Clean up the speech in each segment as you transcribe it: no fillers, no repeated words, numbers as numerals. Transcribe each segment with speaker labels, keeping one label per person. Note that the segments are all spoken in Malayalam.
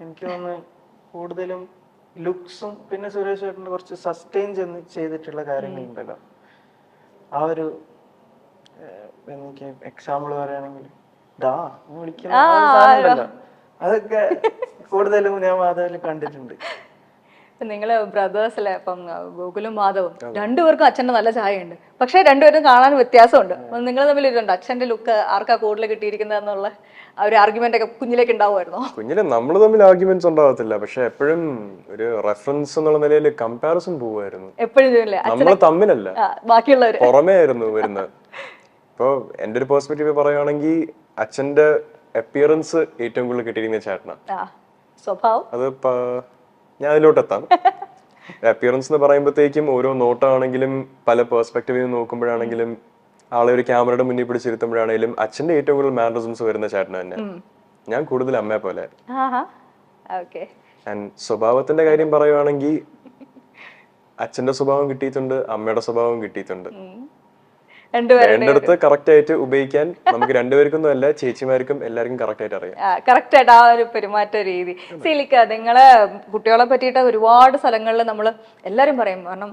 Speaker 1: എനിക്ക് തോന്നുന്നു കൂടുതലും ലുക്സും പിന്നെ സുരേഷ് ചേട്ടൻ്റെ കുറച്ച് സസ്റ്റെയിൻ ചെയ്തിട്ടുള്ള കാര്യങ്ങളുണ്ടല്ലോ. ആ ഒരു എനിക്ക് എക്സാമ്പിൾ പറയുകയാണെങ്കിൽ ഡാ വിളിക്കുന്ന ആ ഒരു സാധനം ഉണ്ടല്ലോ, അതൊക്കെ കൂടുതലും ഞാൻ മാധവിൽ കണ്ടിട്ടുണ്ട്.
Speaker 2: നിങ്ങള് ബ്രദേഴ്സിലെ ഇപ്പം ഗോകുലും മാധവും രണ്ടുപേർക്കും അച്ഛന്റെ നല്ല ചായ ഉണ്ട്, പക്ഷെ രണ്ടുപേരും കാണാൻ വ്യത്യാസമുണ്ട്. നിങ്ങൾ തമ്മിൽ ഇരുണ്ട് അച്ഛന്റെ ലുക്ക് ആർക്കാ കൂടുതൽ കിട്ടിയിരിക്കുന്നത് എന്നുള്ള ആ ഒരു ആർഗ്യുമെന്റ് ഒക്കെ കുഞ്ഞിലേക്ക് ഉണ്ടാവുമായിരുന്നോ?
Speaker 3: കുഞ്ഞിലെ നമ്മൾ തമ്മിൽ ആർഗ്യുമെന്റ്സ് ഉണ്ടാവത്തില്ല, പക്ഷെ എപ്പോഴും ഒരു റെഫറൻസ് എന്നുള്ള നിലയിൽ കമ്പാരിസൺ പോവായിരുന്നു.
Speaker 2: എപ്പോഴും
Speaker 3: നമ്മൾ തമ്മിലല്ല,
Speaker 2: ബാക്കിയുള്ളവര്
Speaker 3: പുറമേ ആയിരുന്നു വരുന്നത്. ഇപ്പൊ എന്റെ ഒരു പെർസ്പെക്റ്റീവ് പറയുകയാണെങ്കിൽ അച്ഛന്റെ അപ്പിയറൻസ് ഏറ്റവും കൂടുതൽ കിട്ടിയിരിക്കുന്ന ചേട്ടനാ.
Speaker 2: സ്വഭാവം
Speaker 3: അത് ഞാൻ അതിലോട്ടെത്താം. അപ്പിയറൻസ് എന്ന് പറയുമ്പോഴത്തേക്കും ഓരോ നോട്ടാണെങ്കിലും പല പെർസ്പെക്റ്റീവിൽ നോക്കുമ്പോഴാണെങ്കിലും ആളെ ഒരു ക്യാമറയുടെ മുന്നിൽ പിടിച്ചിരുത്തുമ്പോഴാണെങ്കിലും അച്ഛന്റെ ഏറ്റവും കൂടുതൽ മാനറിസംസ് വരുന്ന ചേട്ടൻ തന്നെ. ഞാൻ കൂടുതൽ അമ്മയെ പോലെ. സ്വഭാവത്തിന്റെ കാര്യം പറയുവാണെങ്കിൽ അച്ഛന്റെ സ്വഭാവം കിട്ടിയിട്ടുണ്ട്, അമ്മയുടെ സ്വഭാവം കിട്ടിയിട്ടുണ്ട്. രണ്ടിടത്ത് കറക്റ്റ് ആയിട്ട് ഉപയോഗിക്കാൻ നമുക്ക് രണ്ടുപേർക്കൊന്നും അല്ല, ചേച്ചിമാർക്കും എല്ലാവർക്കും കറക്റ്റ് ആയിട്ട് അറിയാം.
Speaker 2: കറക്റ്റ് ആയിട്ട് ആ ഒരു പെരുമാറ്റ രീതി. സീലിക്ക, നിങ്ങളെ കുട്ടികളെ പറ്റിയിട്ട് ഒരുപാട് സ്ഥലങ്ങളിൽ നമ്മൾ എല്ലാവരും പറയും, കാരണം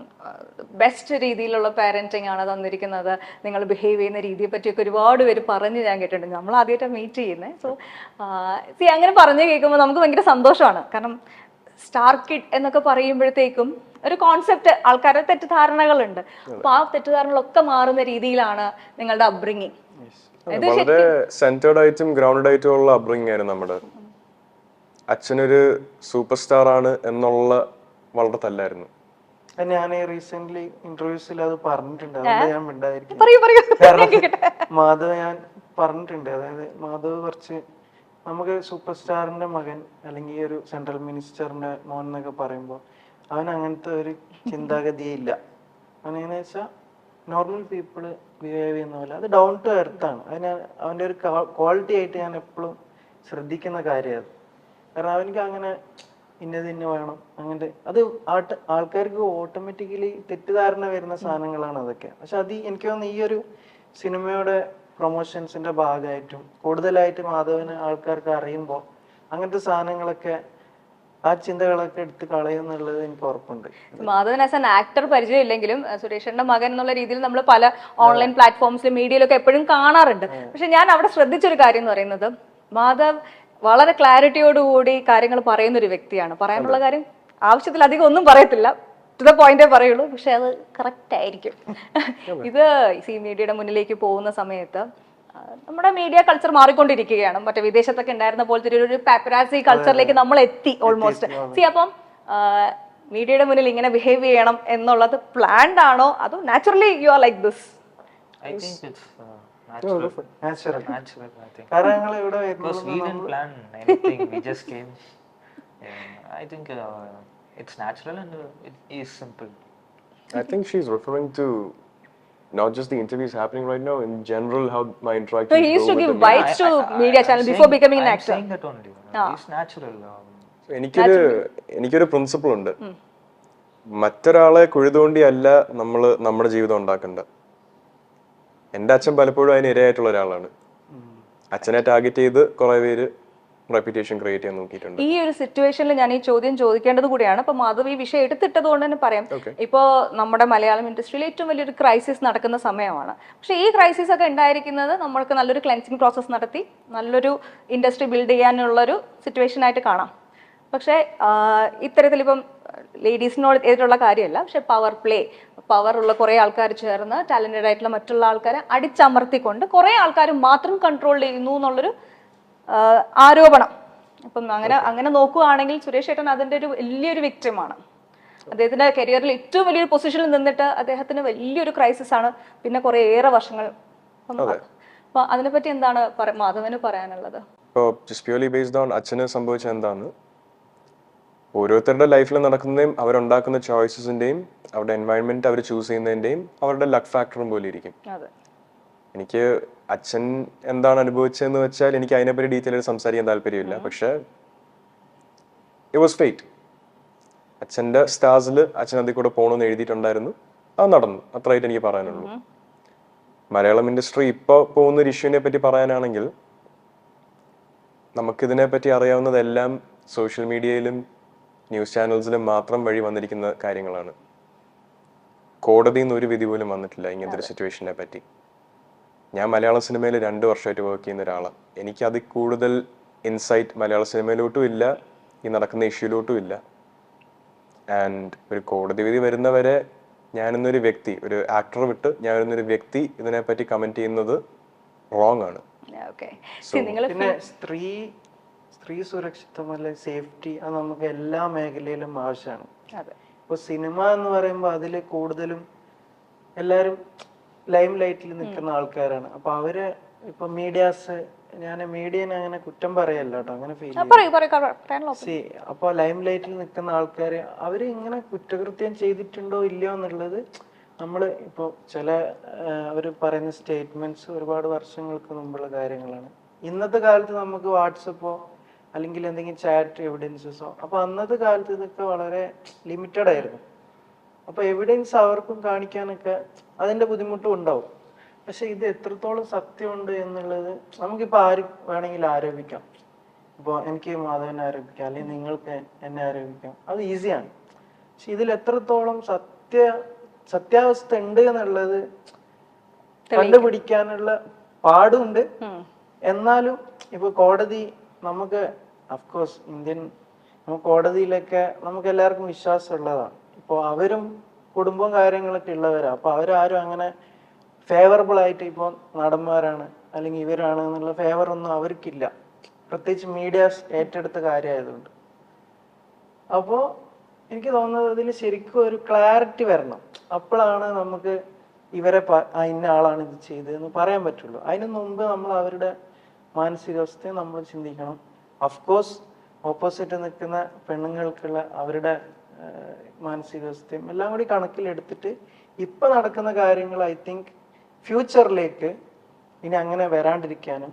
Speaker 2: ബെസ്റ്റ് രീതിയിലുള്ള പാരന്റിങ് ആണ് തന്നിരിക്കുന്നത്, നിങ്ങൾ ബിഹേവ് ചെയ്യുന്ന രീതിയെ പറ്റിയൊക്കെ ഒരുപാട് പേര് പറഞ്ഞ് ഞാൻ കേട്ടിട്ടുണ്ട്. നമ്മൾ ആദ്യമായിട്ട് മീറ്റ് ചെയ്യുന്നത്. സോ അങ്ങനെ പറഞ്ഞു കേൾക്കുമ്പോൾ നമുക്ക് ഭയങ്കര സന്തോഷമാണ്. കാരണം സ്റ്റാർ കിഡ് എന്നൊക്കെ പറയുമ്പോഴത്തേക്കും ഒരു കോൺസെപ്റ്റ്, ആൾക്കാരുടെ തെറ്റിദ്ധാരണകളുണ്ട്. അപ്പൊ ആ തെറ്റിദ്ധാരണകളൊക്കെ മാറുന്ന രീതിയിലാണ് നിങ്ങളുടെ അപ്ബ്രിങ്ങിങ്.
Speaker 3: വളരെ സെന്റേർഡ് ആയിട്ടും ഗ്രൗണ്ടഡ് ആയിട്ടും ഉള്ള അപ്ബ്രിങ്ങിങ് ആയിരുന്നു നമ്മുടെ. അച്ഛനൊരു സൂപ്പർ സ്റ്റാർ ആണ് എന്നുള്ള വളരെ തല്ലായിരുന്നു.
Speaker 1: ഞാൻ റീസെന്റ് ഇന്റർവ്യൂസിൽ അത് പറഞ്ഞിട്ടുണ്ട്, അതുകൊണ്ട് ഞാൻ മിണ്ടായിരിക്കും. മാധവ് ഞാൻ പറഞ്ഞിട്ടുണ്ട്, അതായത് മാധവ് കുറച്ച് നമുക്ക് സൂപ്പർ സ്റ്റാറിന്റെ മകൻ അല്ലെങ്കിൽ ഒരു സെൻട്രൽ മിനിസ്റ്ററിന്റെ മോൻ എന്നൊക്കെ പറയുമ്പോൾ അവൻ അങ്ങനത്തെ ഒരു ചിന്താഗതിയേ ഇല്ല. അവനെന്ന് വെച്ചാൽ നോർമൽ പീപ്പിള് ബിഹേവ് ചെയ്യുന്ന പോലെ, അത് ഡൗൺ ടു എർത്ത് ആണ്. അതിന് അവൻ്റെ ഒരു ക്വാളിറ്റി ആയിട്ട് ഞാൻ എപ്പോഴും ശ്രദ്ധിക്കുന്ന കാര്യമാണ്. കാരണം അവനിക്ക് അങ്ങനെ ഇന്ന വേണം അങ്ങനത്തെ, അത് ആൾക്കാർക്ക് ഓട്ടോമാറ്റിക്കലി തെറ്റിദ്ധാരണ വരുന്ന സാധനങ്ങളാണ് അതൊക്കെ. പക്ഷെ അത് എനിക്ക് തോന്നുന്നു ഈ ഒരു സിനിമയുടെ പ്രൊമോഷൻസിന്റെ ഭാഗമായിട്ടും കൂടുതലായിട്ട് മാധവന് ആൾക്കാർക്ക് അറിയുമ്പോൾ അങ്ങനത്തെ സാധനങ്ങളൊക്കെ, ആ ചിന്തകളൊക്കെ എടുത്ത് കളയുന്നുള്ളത് എനിക്ക് ഉറപ്പുണ്ട്.
Speaker 2: മാധവൻ ആസ് ആൻ ആക്ടർ പരിചയമില്ലെങ്കിലും സുരേഷന്റെ മകൻ എന്നുള്ള രീതിയിൽ നമ്മൾ പല ഓൺലൈൻ പ്ലാറ്റ്ഫോംസിലും മീഡിയയിലൊക്കെ എപ്പോഴും കാണാറുണ്ട്. പക്ഷെ ഞാൻ അവിടെ ശ്രദ്ധിച്ചൊരു കാര്യം എന്ന് പറയുന്നത്, മാധവ് വളരെ ക്ലാരിറ്റിയോടുകൂടി കാര്യങ്ങൾ പറയുന്ന ഒരു വ്യക്തിയാണ്. പറയാനുള്ള കാര്യം ആവശ്യത്തിലധികം ഒന്നും പറയത്തില്ല, ടു ദ പോയിന്റേ പറയുള്ളൂ, പക്ഷെ അത് കറക്റ്റ് ആയിരിക്കും. ഇത് സി മീഡിയയുടെ മുന്നിലേക്ക് പോകുന്ന സമയത്ത് നമ്മുടെ മീഡിയ കൾച്ചർ മാറിക്കൊണ്ടിരിക്കുകയാണ്. മറ്റേ വിദേശത്തൊക്കെ ഉണ്ടായിരുന്ന പോലത്തെ ഒരു പാപ്പരാസി കൾച്ചറിലേക്ക് നമ്മൾ എത്തി ഓൾമോസ്റ്റ്. സി അപ്പം മീഡിയയുടെ മുന്നിൽ ഇങ്ങനെ ബിഹേവ് ചെയ്യണം എന്നുള്ളത് പ്ലാൻഡ് ആണോ അതോ naturally you are like this?
Speaker 4: I think it's natural.
Speaker 1: Natural.
Speaker 4: Natural, I think.
Speaker 1: Because
Speaker 4: we didn't plan anything. We just came. I think it's natural and it is simple.
Speaker 3: I think she's referring to not just the interviews happening right now, in general how my interactions
Speaker 2: So he used
Speaker 3: go
Speaker 2: to
Speaker 3: with
Speaker 2: give
Speaker 3: the
Speaker 2: bites to media channel before becoming an actor.
Speaker 4: I'm saying that only. It's natural.
Speaker 3: എനിക്കൊരു പ്രിൻസിപ്പിൾ ഉണ്ട്. മറ്റൊരാളെ കുഴിതോണ്ടിയല്ല നമ്മൾ നമ്മുടെ ജീവിതം ഉണ്ടാക്കേണ്ടത്. എൻ്റെ അച്ഛൻ പലപ്പോഴും അതിന് ഇരയായിട്ടുള്ള ഒരാളാണ്. അച്ഛനെ ടാർഗറ്റ് ചെയ്ത് കുറെ പേര് റെപ്യൂട്ടേഷൻ ക്രിയേറ്റ് ചെയ്യാൻ നോക്കിയിട്ടുണ്ട്.
Speaker 2: ഈ ഒരു സിറ്റുവേഷനിൽ ഞാൻ ഈ ചോദ്യം ചോദിക്കേണ്ടത് കൂടിയാണ്. ഇപ്പൊ മാധവ് ഈ വിഷയം എടുത്തിട്ടത് കൊണ്ട് തന്നെ പറയാം. ഇപ്പോ നമ്മുടെ മലയാളം ഇൻഡസ്ട്രിയിൽ ഏറ്റവും വലിയൊരു ക്രൈസിസ് നടക്കുന്ന സമയമാണ്. പക്ഷെ ഈ ക്രൈസിസ് ഒക്കെ ഉണ്ടായിരിക്കുന്നത് നമ്മൾക്ക് നല്ലൊരു ക്ലെൻസിങ് പ്രോസസ് നടത്തി നല്ലൊരു ഇൻഡസ്ട്രി ബിൽഡ് ചെയ്യാനുള്ളൊരു സിറ്റുവേഷൻ ആയിട്ട് കാണാം. പക്ഷേ ഇത്തരത്തിലിപ്പം ലേഡീസിനോട് എതിരുള്ള കാര്യമല്ല, പക്ഷെ പവർ ഉള്ള കുറേ ആൾക്കാർ ചേർന്ന് ടാലന്റഡ് ആയിട്ടുള്ള മറ്റുള്ള ആൾക്കാരെ അടിച്ചമർത്തിക്കൊണ്ട് കുറേ ആൾക്കാർ മാത്രം കൺട്രോൾ ചെയ്യുന്നു എന്നുള്ളൊരു ആരോപണം. അപ്പം അങ്ങനെ നോക്കുകയാണെങ്കിൽ സുരേഷ് ഏട്ടൻ അതിൻ്റെ ഒരു വലിയൊരു വിക്ടിമാണ്. അദ്ദേഹത്തിന്റെ കരിയറിൽ ഏറ്റവും വലിയൊരു പൊസിഷനിൽ നിന്നിട്ട് അദ്ദേഹത്തിന് വലിയൊരു ക്രൈസിസ് ആണ് പിന്നെ കുറേ ഏറെ വർഷങ്ങൾ. അപ്പൊ അതിനെപ്പറ്റി എന്താണ് മാധവന് പറയാനുള്ളത്?
Speaker 3: ഇപ്പോൾ ജസ്റ്റ് പ്യൂർലി ബേസ്ഡ് ഓൺ അച്ഛന് സംഭവിച്ചത് എന്താണ്, ഓരോരുത്തരുടെ ലൈഫിൽ നടക്കുന്നതും അവരുണ്ടാക്കുന്ന ചോയ്സസിന്റെയും അവരുടെ എൻവയൺമെന്റ് അവർ ചൂസ് ചെയ്യുന്നതിന്റെയും അവരുടെ ലക്ക് ഫാക്ടറും പോലെ ഇരിക്കും. എനിക്ക് അച്ഛൻ എന്താണ് അനുഭവിച്ചതെന്ന് വെച്ചാൽ എനിക്ക് അതിനെപ്പറ്റി ഡീറ്റെയിൽ ആയിട്ട് സംസാരിക്കാൻ താല്പര്യമില്ല. പക്ഷെ ഇറ്റ് വാസ് ഫേറ്റ്. അച്ഛൻ്റെ സ്റ്റാർസിൽ അച്ഛൻ അതിൽ കൂടെ പോകണമെന്ന് എഴുതിയിട്ടുണ്ടായിരുന്നു, അത് നടന്നു. അത്രയായിട്ട് എനിക്ക് പറയാനുള്ളൂ. മലയാളം ഇൻഡസ്ട്രി ഇപ്പോൾ പോകുന്ന ഒരു ഇഷ്യൂവിനെ പറ്റി പറയാനാണെങ്കിൽ നമുക്കിതിനെ പറ്റി അറിയാവുന്നതെല്ലാം സോഷ്യൽ മീഡിയയിലും ന്യൂസ് ചാനൽസിലും മാത്രം വഴി വന്നിരിക്കുന്ന കാര്യങ്ങളാണ്. കോടതിയിൽ നിന്ന് ഒരു വിധി പോലും വന്നിട്ടില്ല ഇങ്ങനത്തെ ഒരു സിറ്റുവേഷനെ പറ്റി. ഞാൻ മലയാള സിനിമയിൽ 2 വർഷമായിട്ട് വർക്ക് ചെയ്യുന്ന ഒരാളാണ്. എനിക്ക് അതിൽ കൂടുതൽ ഇൻസൈറ്റ് മലയാള സിനിമയിലോട്ടും ഇല്ല, ഈ നടക്കുന്ന ഇഷ്യൂലോട്ടും ഇല്ല. ആൻഡ് ഒരു കോടതി വിധി വരുന്നവരെ ഞാനെന്നൊരു വ്യക്തി, ഒരു ആക്ടർ വിട്ട് ഞാനെന്നൊരു വ്യക്തി ഇതിനെപ്പറ്റി കമന്റ് ചെയ്യുന്നത് റോങ് ആണ്.
Speaker 1: പിന്നെ സ്ത്രീ സുരക്ഷിതം അല്ലെ സേഫ്റ്റി അത് നമുക്ക് എല്ലാ മേഖലയിലും ആവശ്യമാണ്. ഇപ്പൊ സിനിമ എന്ന് പറയുമ്പോൾ അതിൽ കൂടുതലും എല്ലാരും ലൈം ലൈറ്റിൽ നിൽക്കുന്ന ആൾക്കാരാണ്. അപ്പൊ അവര് ഇപ്പൊ മീഡിയാസ്, ഞാൻ മീഡിയനെ അങ്ങനെ കുറ്റം പറയല്ല കേട്ടോ, അങ്ങനെ ഫീൽ ചെയ്യും. അപ്പൊ ലൈം ലൈറ്റിൽ നിൽക്കുന്ന ആൾക്കാര് അവര് ഇങ്ങനെ കുറ്റകൃത്യം ചെയ്തിട്ടുണ്ടോ ഇല്ലയോ എന്നുള്ളത് നമ്മള് ഇപ്പൊ ചില അവര് പറയുന്ന സ്റ്റേറ്റ്മെന്റ്സ് ഒരുപാട് വർഷങ്ങൾക്ക് മുമ്പുള്ള കാര്യങ്ങളാണ്. ഇന്നത്തെ കാലത്ത് നമുക്ക് വാട്സപ്പോ അല്ലെങ്കിൽ എന്തെങ്കിലും ചാറ്റ് എവിഡൻസസോ, അപ്പൊ അന്നത്തെ കാലത്ത് ഇതൊക്കെ വളരെ ലിമിറ്റഡ് ആയിരുന്നു. അപ്പൊ എവിഡൻസ് അവർക്കും കാണിക്കാനൊക്കെ അതിന്റെ ബുദ്ധിമുട്ടും ഉണ്ടാവും. പക്ഷെ ഇത് എത്രത്തോളം സത്യമുണ്ട് എന്നുള്ളത് നമുക്കിപ്പോ ആര് വേണമെങ്കിലും ആരോപിക്കാം. ഇപ്പൊ എനിക്ക് മാധവനെ ആരോപിക്കാം, അല്ലെങ്കിൽ നിങ്ങൾക്ക് എന്നെ ആരോപിക്കാം, അത് ഈസിയാണ്. പക്ഷെ ഇതിൽ എത്രത്തോളം സത്യാവസ്ഥ ഉണ്ട് എന്നുള്ളത് കണ്ടുപിടിക്കാനുള്ള പാടുണ്ട്. എന്നാലും ഇപ്പൊ കോടതി നമുക്ക് അഫ്കോഴ്സ് നമുക്ക് കോടതിയിലൊക്കെ നമുക്ക് എല്ലാവർക്കും വിശ്വാസം ഉള്ളതാണ്. ഇപ്പൊ അവരും കുടുംബവും കാര്യങ്ങളൊക്കെ ഉള്ളവരാ. അപ്പൊ അവരാരും അങ്ങനെ ഫേവറബിൾ ആയിട്ട് ഇപ്പൊ നടന്മാരാണ് അല്ലെങ്കിൽ ഇവരാണ് എന്നുള്ള ഫേവർ ഒന്നും അവർക്കില്ല, പ്രത്യേകിച്ച് മീഡിയാസ് ഏറ്റെടുത്ത കാര്യമായതുകൊണ്ട്. അപ്പോ എനിക്ക് തോന്നുന്നത് ഇതിൽ ശരിക്കും ഒരു ക്ലാരിറ്റി വരണം. അപ്പോഴാണ് നമുക്ക് ഇവരെ ഇന്ന ആളാണ് ഇത് ചെയ്തതെന്ന് പറയാൻ പറ്റുള്ളൂ. അതിനു മുമ്പ് നമ്മൾ അവരുടെ മാനസികാവസ്ഥയെ നമ്മൾ ചിന്തിക്കണം. അഫ്കോഴ്സ് ഓപ്പോസിറ്റ് നിൽക്കുന്ന പെണ്ണുങ്ങൾക്കുള്ള അവരുടെ മാനസികാവസ്ഥയും എല്ലാം കൂടി കണക്കിലെടുത്തിട്ട് ഇപ്പൊ നടക്കുന്ന കാര്യങ്ങൾ ഐ തിങ്ക് ഫ്യൂച്ചറിലേക്ക് ഇനി അങ്ങനെ വരാണ്ടിരിക്കാനും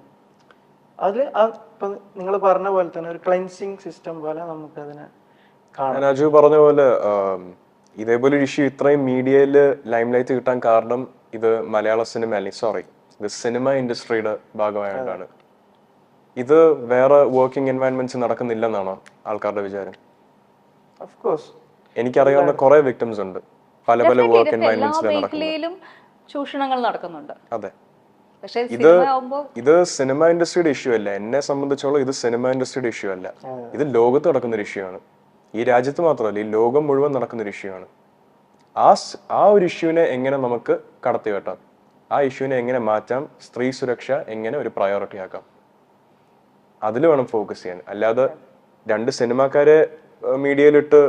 Speaker 1: അത് ഇപ്പൊ നിങ്ങൾ പറഞ്ഞ പോലെ തന്നെ ഒരു ക്ലെൻസിങ് സിസ്റ്റം പോലെ നമുക്കതിനെ കാണാം.
Speaker 3: രാജു പറഞ്ഞ പോലെ ഇതേപോലെ ഒരു ഇഷ്യൂ ഇത്രയും മീഡിയയിൽ ലൈം ലൈറ്റ് കിട്ടാൻ കാരണം ഇത് മലയാള സിനിമ ഇത് സിനിമ ഇൻഡസ്ട്രിയുടെ ഭാഗമായിട്ടാണ്. ഇത് വേറെ വർക്കിംഗ് എൻവയൺമെന്റ്സ് നടക്കുന്നില്ലെന്നാണോ ആൾക്കാരുടെ വിചാരം? എനിക്കറിയാവുന്ന കുറെ വിക്ടിംസ് ഉണ്ട് പല പല വർക്ക് എൻവയൺമെന്റ്സിലും
Speaker 2: ചൂഷണങ്ങൾ നടക്കുന്നുണ്ട്.
Speaker 3: അതെ, ഇത് സിനിമ ഇൻഡസ്ട്രിയുടെ ഇഷ്യൂ അല്ല. എന്നെ സംബന്ധിച്ചോളം ഇത് സിനിമ ഇൻഡസ്ട്രിയുടെ ഇഷ്യൂ അല്ല, ഇത് ലോകത്ത് നടക്കുന്ന ഒരു ഇഷ്യൂ ആണ്. ഈ രാജ്യത്ത് മാത്രമല്ല, ഈ ലോകം മുഴുവൻ നടക്കുന്ന ഒരു ഇഷ്യൂ ആണ്. ആ ഒരു ഇഷ്യൂവിനെ എങ്ങനെ നമുക്ക് കടത്തി വെട്ടാം, ആ ഇഷ്യൂവിനെ എങ്ങനെ മാറ്റാം, സ്ത്രീ സുരക്ഷ എങ്ങനെ ഒരു പ്രയോറിറ്റി ആക്കാം, അതിൽ വേണം ഫോക്കസ് ചെയ്യാൻ. അല്ലാതെ 2 സിനിമാക്കാരെ മീഡിയയിലിട്ട്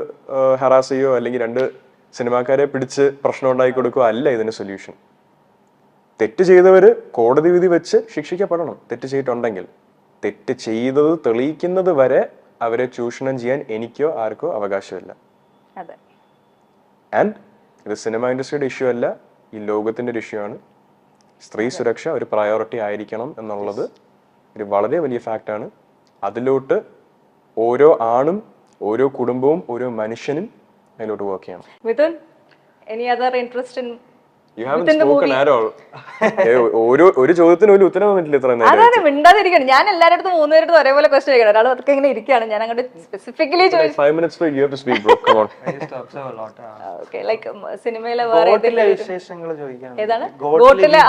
Speaker 3: ഹറാസ് ചെയ്യോ അല്ലെങ്കിൽ 2 സിനിമാക്കാരെ പിടിച്ച് പ്രശ്നം ഉണ്ടാക്കി കൊടുക്കുകയോ അല്ല ഇതിന് സൊല്യൂഷൻ. തെറ്റ് ചെയ്തവര് കോടതി വിധി വെച്ച് ശിക്ഷിക്കപ്പെടണം. തെറ്റ് ചെയ്തിട്ടുണ്ടെങ്കിൽ തെറ്റ് ചെയ്തത് തെളിയിക്കുന്നത് വരെ അവരെ ചൂഷണം ചെയ്യാൻ എനിക്കോ ആർക്കോ അവകാശമില്ല. ആൻഡ് ഇത് സിനിമ ഇൻഡസ്ട്രിയുടെ ഇഷ്യൂ അല്ല, ഈ ലോകത്തിന്റെ ഒരു ഇഷ്യൂ ആണ്. സ്ത്രീ സുരക്ഷ ഒരു പ്രയോറിറ്റി ആയിരിക്കണം എന്നുള്ളത് ഒരു വളരെ വലിയ ഫാക്റ്റാണ്. അതിലോട്ട് ഓരോ ആണും ഓരോ കുടുംബവും ഓരോ മനുഷ്യനും അതിലോട്ട് വർക്ക് ചെയ്യണം.
Speaker 2: Mithun, any other interest in
Speaker 3: You haven't spoken at all. ഒരു ചോദ്യത്തിന് ഒരു ഉത്തരം വന്നിട്ടില്ല ഇത്ര നേരം.
Speaker 2: അതാണ് മിണ്ടാതിരിക്കണം. ഞാൻ എല്ലാവരുടെ 3 പേരുടെ ഒരേപോലെ ക്വസ്റ്റ്യൻ ചെയ്യണം. ഒരാൾ അതൊക്കെ ഇങ്ങനെ ഇരിക്കുകയാണ്. ഞാൻ അങ്ങോട്ട് സ്പെസിഫിക്കലി ചോദിച്ചു.
Speaker 3: 5 minutes wait, you have to speak bro. Come on.
Speaker 4: I used to observe a lot.
Speaker 2: Okay, like സിനിമയിലെ വേറെ
Speaker 1: ഏതെങ്കിലും വിശേഷങ്ങൾ ചോദിക്കാൻ.
Speaker 2: ഏതാണ്?
Speaker 1: ഗോട്ടിലെ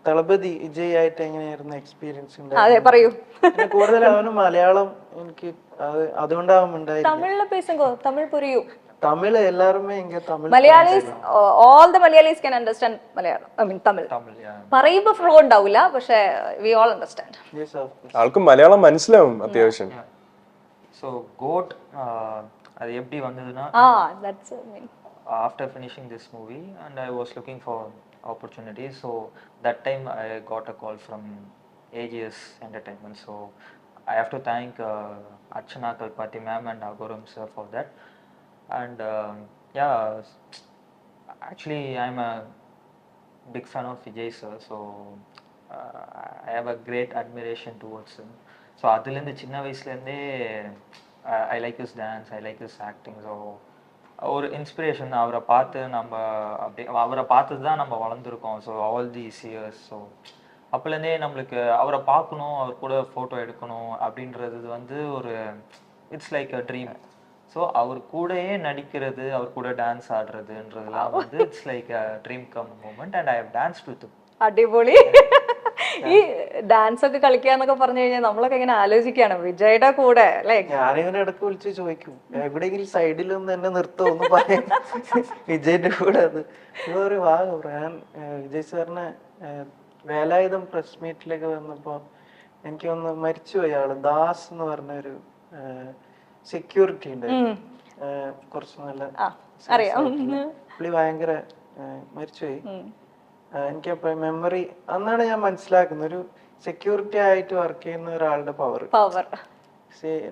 Speaker 1: തളപതി വിജയ് ആയിട്ട് എങ്ങനെയായിരുന്നു എക്സ്പീരിയൻസ് ഉണ്ടായത്?
Speaker 2: അതെ, പറയൂ.
Speaker 1: കൂടുതൽ അവന് മലയാളം എനിക്ക് അതുകൊണ്ടാവും ഉണ്ടായിരുന്നു.
Speaker 2: തമിഴിലെ പേസുങ്കോ, തമിഴ് പുരിയും.
Speaker 1: തമിഴ് എല്ലാരുമേ ഇങ്ങനെ Tamil
Speaker 2: Malayalees, all the Malayalis can understand Malayalam, I mean Tamil. പറയുമ്പോ ഫ്ലോ ഉണ്ടാവില്ല, പക്ഷേ we all understand.
Speaker 3: ആൾക്കും മലയാളം മനസ്സിലാവും അത്യാവശ്യം.
Speaker 4: So goat அது எப்படி வந்ததுன்னா,
Speaker 2: that's
Speaker 4: after finishing this movie and I was looking for opportunities, so that time I got a call from AGS Entertainment. So I have to thank Archana Kalpati ma'am and Agoram sir for that. And yeah, actually I'm a big fan of Vijay sir, so I have a great admiration towards him. So adilende chinna vayasile I like his dance, I like his acting. So ஒரு இன்ஸ்பிரேஷன், அவரை பார்த்து நம்ம அப்படி அவரை பார்த்து தான் நம்ம வளர்ந்துருக்கோம். So all these years. So அப்போலேருந்தே நம்மளுக்கு அவரை பார்க்கணும், அவர் கூட ஃபோட்டோ எடுக்கணும் அப்படின்றது வந்து ஒரு it's like a dream. So அவர் கூடயே நடிக்கிறது, அவர் கூட டான்ஸ் ஆடுறதுன்றதுலாம் வந்து it's like a dream come moment and I have danced with.
Speaker 2: അടിപൊളി. ഈ ഡാൻസ് ഒക്കെ കളിക്കാന്നൊക്കെ പറഞ്ഞു കഴിഞ്ഞാൽ നമ്മളൊക്കെ ഇങ്ങനെ ആലോചിക്കാണ് വിജയുടെ കൂടെ അല്ലെ.
Speaker 1: ഞാനിങ്ങനെ ഇടയ്ക്ക് വിളിച്ച് ചോദിക്കും എവിടെയെങ്കിലും സൈഡിൽ ഒന്ന് എന്നെ നിർത്തുമോ എന്ന് പറയാൻ വിജയന്റെ കൂടെ. അത് ഇതൊരു ഞാൻ വിജയ് സാറിനെ വേലായുധം പ്രസ് മീറ്റിലേക്ക് വന്നപ്പോ എനിക്ക് ഒന്ന് മരിച്ചുപോയി ആള്. ദാസ് എന്ന് പറഞ്ഞ ഒരു സെക്യൂരിറ്റി ഉണ്ട്, കുറച്ച് നല്ല പുള്ളി ഭയങ്കര മരിച്ചുപോയി. എനിക്കപ്പോ മെമ്മറി അന്നാണ് ഞാൻ മനസ്സിലാക്കുന്നത് ഒരു സെക്യൂരിറ്റി ആയിട്ട് വർക്ക് ചെയ്യുന്ന ഒരാളുടെ പവർ.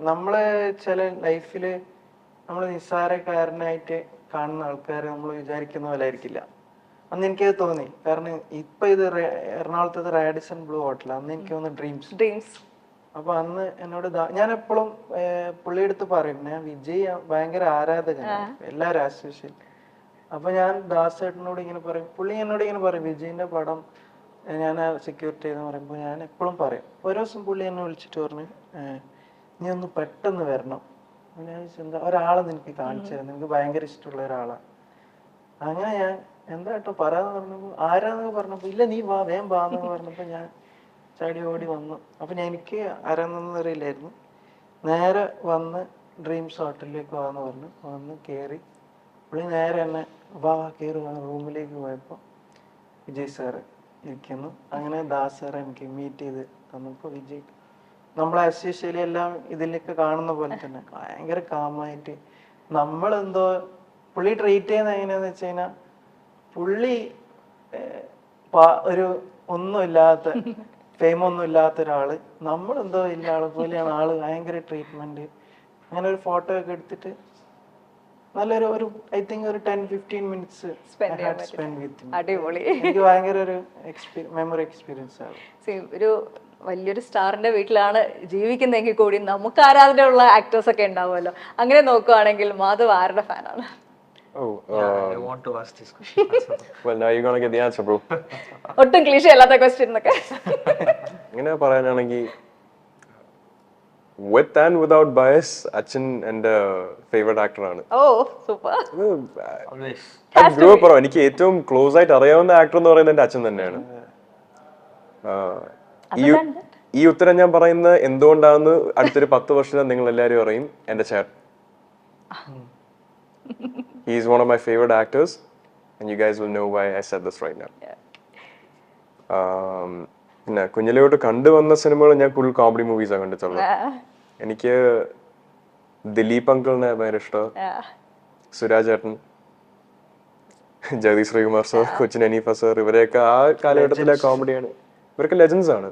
Speaker 1: നമ്മള് ചില ലൈഫില് നമ്മള് നിസ്സാരക്കാരനായിട്ട് കാണുന്ന ആൾക്കാരെ നമ്മൾ വിചാരിക്കുന്ന പോലെ ആയിരിക്കില്ല. അന്ന് എനിക്കത് തോന്നി. കാരണം ഇപ്പൊ ഇത് എറണാകുളത്തെ റാഡിസൺ ബ്ലൂ ഹോട്ടൽ, അന്ന് എനിക്ക് തോന്നുന്നു ഡ്രീംസ്. അപ്പൊ അന്ന് എന്നോട് ഞാൻ എപ്പോഴും പുള്ളിയെടുത്ത് പറയും ഞാൻ വിജയ് ഭയങ്കര ആരാധകനാണ്, എല്ലാരും ആസ്വദിച്ചു. അപ്പൊ ഞാൻ ദാസേട്ടനോട് ഇങ്ങനെ പറയും, പുള്ളി എന്നോട് ഇങ്ങനെ പറയും വിജയിന്റെ പടം ഞാൻ സെക്യൂരിറ്റി എന്ന് പറയുമ്പോൾ ഞാൻ എപ്പോഴും പറയും. ഒരു ദിവസം പുള്ളി എന്നെ വിളിച്ചിട്ട് പറഞ്ഞു നീ ഒന്ന് പെട്ടെന്ന് വരണം. ഞാൻ എന്താ ഒരാളെ നിനക്ക് കാണിച്ചു തരാം, നിനക്ക് ഭയങ്കര ഇഷ്ടമുള്ള ഒരാളാണ്. അങ്ങനെ ഞാൻ എന്താ കേട്ടോ പറയാന്ന് പറഞ്ഞപ്പോ ആരാന്നൊക്കെ പറഞ്ഞപ്പോ ഇല്ല നീ വാ വേഗം വാന്നൊക്കെ പറഞ്ഞപ്പോ ഞാൻ ചാടി ഓടി വന്നു. അപ്പൊ എനിക്ക് ആരാന്നൊന്നും അറിയില്ലായിരുന്നു. നേരെ വന്ന് ഡ്രീംസ് ഹോട്ടലിലേക്ക് വാന്ന് പറഞ്ഞു. വന്ന് കയറി പുള്ളി നേരെ എന്നെ വാ കയറി റൂമിലേക്ക് പോയപ്പോ വിജയ് സാറ് ഇരിക്കുന്നു. അങ്ങനെ ദാസ് സാറെ എനിക്ക് മീറ്റ് ചെയ്ത് തന്നപ്പോ വിജയ് നമ്മളെ അസ്യൂഷ്വലി എല്ലാം ഇതിലേക്ക് കാണുന്ന പോലെ തന്നെ ഭയങ്കര കാമായിട്ട് നമ്മളെന്തോ പുള്ളി ട്രീറ്റ് ചെയ്യുന്നത് എങ്ങനെയാന്ന് വെച്ച് കഴിഞ്ഞാൽ പുള്ളി ഒരു ഒന്നുമില്ലാത്ത ഫെയിമൊന്നും ഇല്ലാത്ത ഒരാള്, നമ്മളെന്തോ ഇല്ല ആളെ പോലെയാണ് ആള്. ഭയങ്കര ട്രീറ്റ്മെന്റ്. അങ്ങനെ ഒരു ഫോട്ടോ ഒക്കെ എടുത്തിട്ട് നല്ലൊരു ഒരു ഐ തിങ്ക് ഒരു 10-15 മിനിറ്റ്സ് സ്പെൻഡ് വിത്ത്.
Speaker 2: അടിപൊളി.
Speaker 1: എനിക്ക് ഭയങ്കര ഒരു മെമ്മറി എക്സ്പീരിയൻസ് ആണ്.
Speaker 2: ഒരു വലിയൊരു സ്റ്റാറിന്റെ വീട്ടിലാണ് ജീവിക്കുന്നതെങ്കിൽ കൂടി നമുക്ക് ആരാധനയുള്ള ആക്ടേഴ്സ് ഒക്കെ ഉണ്ടാവുമല്ലോ. അങ്ങനെ നോക്കുവാണെങ്കിൽ മാധവ് ആരുടെ ഫാനാണ്?
Speaker 4: I want to ask this question.
Speaker 3: Well, now you're gonna get the answer, bro.
Speaker 2: ഒട്ടും ക്ലീഷേ അല്ലാത്ത ക്വസ്റ്റ്യൻ എന്നൊക്കെ
Speaker 3: ഇങ്ങനെ പറയാനാണെങ്കിൽ with and without bias അച്ഛൻ എൻ്റെ ഫേവറേറ്റ് ആക്ടറാണ്.
Speaker 2: ഓ സൂപ്പർ.
Speaker 4: Always.
Speaker 3: എനിക്ക് ഏറ്റവും ക്ലോസ് ആയിട്ട് അറിയാവുന്ന ആക്ടർ എന്ന് പറയുന്നത് എൻ്റെ അച്ഛൻ തന്നെയാണ്. ഈ ഉത്തരം ഞാൻ പറയുന്നത് എന്തുകൊണ്ടാണെന്ന് അടുത്തൊരു 10 വർഷം നിങ്ങൾ എല്ലാവരും അറിയും. എൻ്റെ ചേട്ടൻ, he is one of my favorite actors and you guys will know why I said this right now. പിന്നെ കുഞ്ഞിലോട്ട് കണ്ടുവന്ന സിനിമകൾ ഞാൻ ഫുൾ കോമഡി മൂവീസാണ് കണ്ടിട്ടുള്ളത്. എനിക്ക് ദിലീപ് അങ്കിളിനെ ഭയങ്കര ഇഷ്ടം, സുരാജ് ചേട്ടൻ, ജഗദീഷ് ശ്രീകുമാർ സാർ, കൊച്ചിൻ അനീഫ സാർ, ഇവരെയൊക്കെ ആ കാലഘട്ടത്തിലെ കോമഡിയാണ്. ഇവരൊക്കെ ലെജൻസ് ആണ്.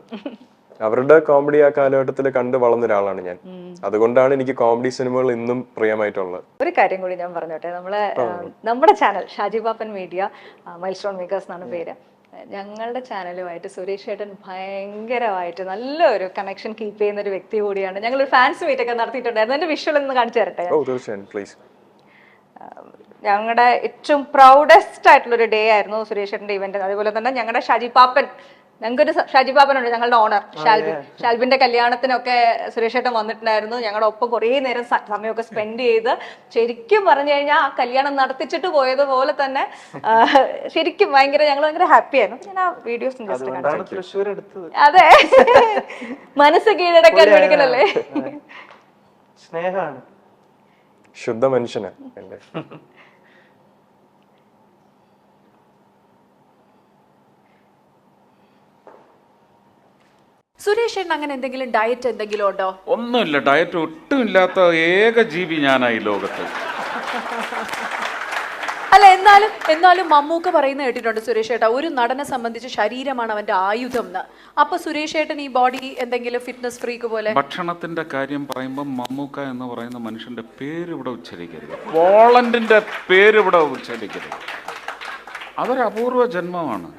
Speaker 3: അവരുടെ കോമഡി ആ കാലഘട്ടത്തിൽ കണ്ട് വളർന്ന ഒരാളാണ് ഞാൻ. അതുകൊണ്ടാണ് എനിക്ക് കോമഡി സിനിമകൾ ഇന്നും പ്രിയമായിട്ടുള്ളത്.
Speaker 2: ഒരു കാര്യം കൂടി ഞാൻ പറഞ്ഞോട്ടെ, നമ്മുടെ ചാനൽ ഷാജി പാപ്പൻ മീഡിയ മൈൽസ്റ്റോൺ മേക്കേഴ്സ് എന്നാണ് പേര്. ഞങ്ങളുടെ ചാനലുമായിട്ട് സുരേഷ് ചേട്ടൻ ഭയങ്കരമായിട്ട് നല്ലൊരു കണക്ഷൻ കീപ്പ് ചെയ്യുന്ന ഒരു വ്യക്തി കൂടിയാണ്. ഞങ്ങളൊരു ഫാൻസ് മീറ്റ് ഒക്കെ നടത്തിയിട്ടുണ്ടായിരുന്നു. എന്റെ വിഷ്വൽ ഒന്ന് കാണിച്ചു തരട്ടെ. ഞങ്ങളുടെ ഏറ്റവും പ്രൗഡസ്റ്റ് ആയിട്ടുള്ള ഒരു ഡേ ആയിരുന്നു സുരേഷ് ചേട്ടന്റെ ഇവന്റ്. അതുപോലെ തന്നെ ഞങ്ങളുടെ ഷാജി പാപ്പൻ, ഞങ്ങൾക്കൊരു ഷാജി പാപ്പനുണ്ട്, ഞങ്ങളുടെ ഓണർ ഷാൽബിന്റെ കല്യാണത്തിനൊക്കെ സുരേഷ് ഏട്ടൻ വന്നിട്ടുണ്ടായിരുന്നു. ഞങ്ങളുടെ ഒപ്പം കുറേ നേരം സമയമൊക്കെ സ്പെൻഡ് ചെയ്ത് ശരിക്കും പറഞ്ഞു കഴിഞ്ഞാൽ ആ കല്യാണം നടത്തിച്ചിട്ട് പോയതുപോലെ തന്നെ ശരിക്കും ഞങ്ങൾ ഭയങ്കര ഹാപ്പി ആയിരുന്നു. ഞാൻ ആ വീഡിയോസ് ജസ്റ്റ് അതെ മനസ്സ് കീഴടക്കാൻ എടുക്കണല്ലേ.
Speaker 1: സ്നേഹമാണ്,
Speaker 3: ശുദ്ധ മനുഷ്യനാണ്.
Speaker 5: സുരേഷ് ഏട്ടൻ അങ്ങനെ എന്തെങ്കിലും ഡയറ്റ് എന്തെങ്കിലും ഉണ്ടോ?
Speaker 6: ഒന്നുമില്ല, ഡയറ്റ് ഒട്ടും ഇല്ലാത്ത ഏക ജീവി ഞാനായി ലോകത്ത്.
Speaker 5: അല്ല എന്നാലും മമ്മൂക്ക പറയുന്ന കേട്ടിട്ടുണ്ട് സുരേഷ് ഏട്ടാ, ഒരു നടനെ സംബന്ധിച്ച് ശരീരമാണ് അവന്റെ ആയുധം എന്ന്. അപ്പൊ സുരേഷ് ഏട്ടൻ ഈ ബോഡി എന്തെങ്കിലും ഫിറ്റ്നസ് ഫ്രീക്ക് പോലെ?
Speaker 6: ഭക്ഷണത്തിന്റെ കാര്യം പറയുമ്പോൾ മമ്മൂക്ക എന്ന് പറയുന്ന മനുഷ്യന്റെ പേര് ഇവിടെ ഉച്ചരിക്കരുത്, പോളണ്ടിന്റെ പേര് ഇവിടെ ഉച്ചരിക്കരുത്. അതൊരു അപൂർവ ജന്മമാണ്.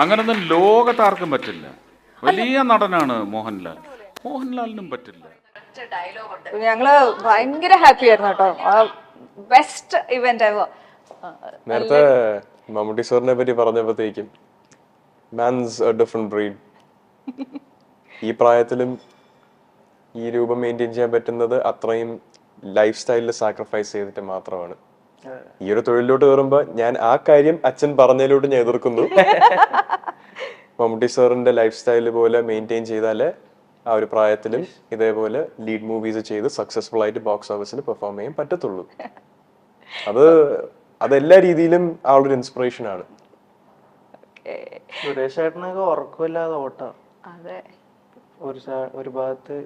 Speaker 6: അങ്ങനൊന്നും ലോകത്താർക്കും പറ്റില്ല. വലിയ നടനാണ് മോഹൻലാൽ, മോഹൻലാലിനും പറ്റില്ല.
Speaker 2: ഞങ്ങള് ഭയങ്കര ഹാപ്പി ആയിരുന്നു കേട്ടോ. Best event ever.
Speaker 3: നേരത്തെ മമ്മൂട്ടി സാറിനെ പറ്റി പറഞ്ഞപ്പോഴത്തേക്കും മാൻസ് എ ഡിഫറെന്റ് ബ്രീഡ്. ഈ പ്രായത്തിലും ഈ രൂപം മെയിൻറ്റെയിൻ ചെയ്യാൻ പറ്റുന്നത് അത്രയും ലൈഫ് സ്റ്റൈലിൽ സാക്രിഫൈസ് ചെയ്തിട്ട് മാത്രമാണ്. ഈ ഒരു തൊഴിലിലോട്ട് കയറുമ്പോൾ ഞാൻ ആ കാര്യം അച്ഛൻ പറഞ്ഞതിലോട്ട് ഞാൻ എതിർക്കുന്നു. മമ്മൂട്ടി സാറിന്റെ ലൈഫ് സ്റ്റൈൽ പോലെ മെയിൻറ്റെയിൻ ചെയ്താലേ ആ ഒരു പ്രായത്തിലും ഇതേപോലെ ലീഡ് മൂവീസ് ചെയ്ത് സക്സസ്ഫുൾ ആയിട്ട് ബോക്സ് ഓഫീസിൽ പെർഫോം ചെയ്യാൻ പറ്റത്തുള്ളൂ. അതെല്ലാ രീതിയിലും ആ ഒരു ഇൻസ്പിറേഷൻ ആണ്.
Speaker 1: സുരേഷ് ചേട്ടനൊക്കെ ഉറക്കമില്ലാതെ ഓട്ടാ.
Speaker 2: അതെ,
Speaker 1: ഒരു ഭാഗത്ത്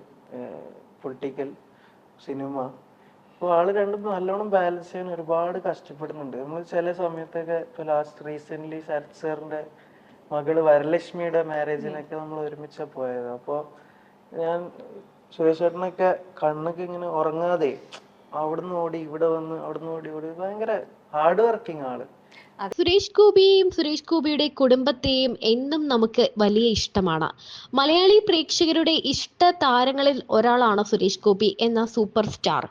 Speaker 1: പൊളിറ്റിക്കൽ സിനിമ, അപ്പോൾ ആള് രണ്ടും നല്ലോണം ബാലൻസ് ചെയ്യാൻ ഒരുപാട് കഷ്ടപ്പെടുന്നുണ്ട്. നമ്മൾ ചില സമയത്തൊക്കെ ഇപ്പൊ ലാസ്റ്റ് റീസെന്റ് ശരത് സാറിന്റെ മകള് വരലക്ഷ്മിയുടെ മാരേജിനൊക്കെ നമ്മൾ ഒരുമിച്ചാ പോയത്. അപ്പോൾ ഞാൻ സുരേഷ് ചേട്ടനൊക്കെ കണ്ണൊക്കെ ഇങ്ങനെ ഉറങ്ങാതെ അവിടുന്ന് ഓടി ഇവിടെ വന്ന് അവിടുന്ന് ഓടി ഭയങ്കര ഹാർഡ് വർക്കിംഗ് ആള്.
Speaker 7: സുരേഷ് ഗോപിയെയും സുരേഷ് ഗോപിയുടെ കുടുംബത്തെയും എന്നും നമുക്ക് വലിയ ഇഷ്ടമാണ്. മലയാളി പ്രേക്ഷകരുടെ ഇഷ്ട താരങ്ങളിൽ ഒരാളാണ് സുരേഷ് ഗോപി എന്ന സൂപ്പർ സ്റ്റാർ.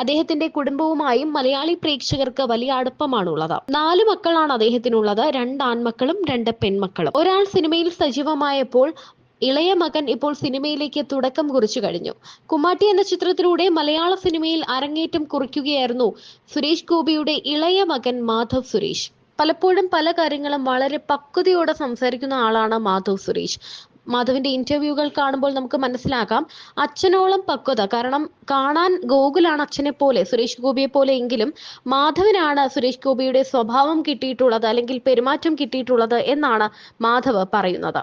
Speaker 7: അദ്ദേഹത്തിന്റെ കുടുംബവുമായും മലയാളി പ്രേക്ഷകർക്ക് വലിയ അടുപ്പമാണുള്ളത്. 4 മക്കളാണ് അദ്ദേഹത്തിനുള്ളത്. 2 ആൺമക്കളും 2 പെൺമക്കളും. ഒരാൾ സിനിമയിൽ സജീവമായപ്പോൾ ഇളയ മകൻ ഇപ്പോൾ സിനിമയിലേക്ക് തുടക്കം കുറിച്ചു കഴിഞ്ഞു. കുമ്മാട്ടി എന്ന ചിത്രത്തിലൂടെ മലയാള സിനിമയിൽ അരങ്ങേറ്റം കുറിക്കുകയായിരുന്നു സുരേഷ് ഗോപിയുടെ ഇളയ മകൻ മാധവ് സുരേഷ്. പലപ്പോഴും പല കാര്യങ്ങളും വളരെ പക്വതയോടെ സംസാരിക്കുന്ന ആളാണ് മാധവ് സുരേഷ്. മാധവിന്റെ ഇന്റർവ്യൂകൾ കാണുമ്പോൾ നമുക്ക് മനസ്സിലാക്കാം അച്ഛനോളം പക്വത. കാരണം കാണാൻ ഗോകുലാണ് അച്ഛനെ പോലെ, സുരേഷ് ഗോപിയെ പോലെ എങ്കിലും മാധവിനാണ് സുരേഷ് ഗോപിയുടെ സ്വഭാവം കിട്ടിയിട്ടുള്ളത്, അല്ലെങ്കിൽ പെരുമാറ്റം കിട്ടിയിട്ടുള്ളത് എന്നാണ് മാധവ് പറയുന്നത്.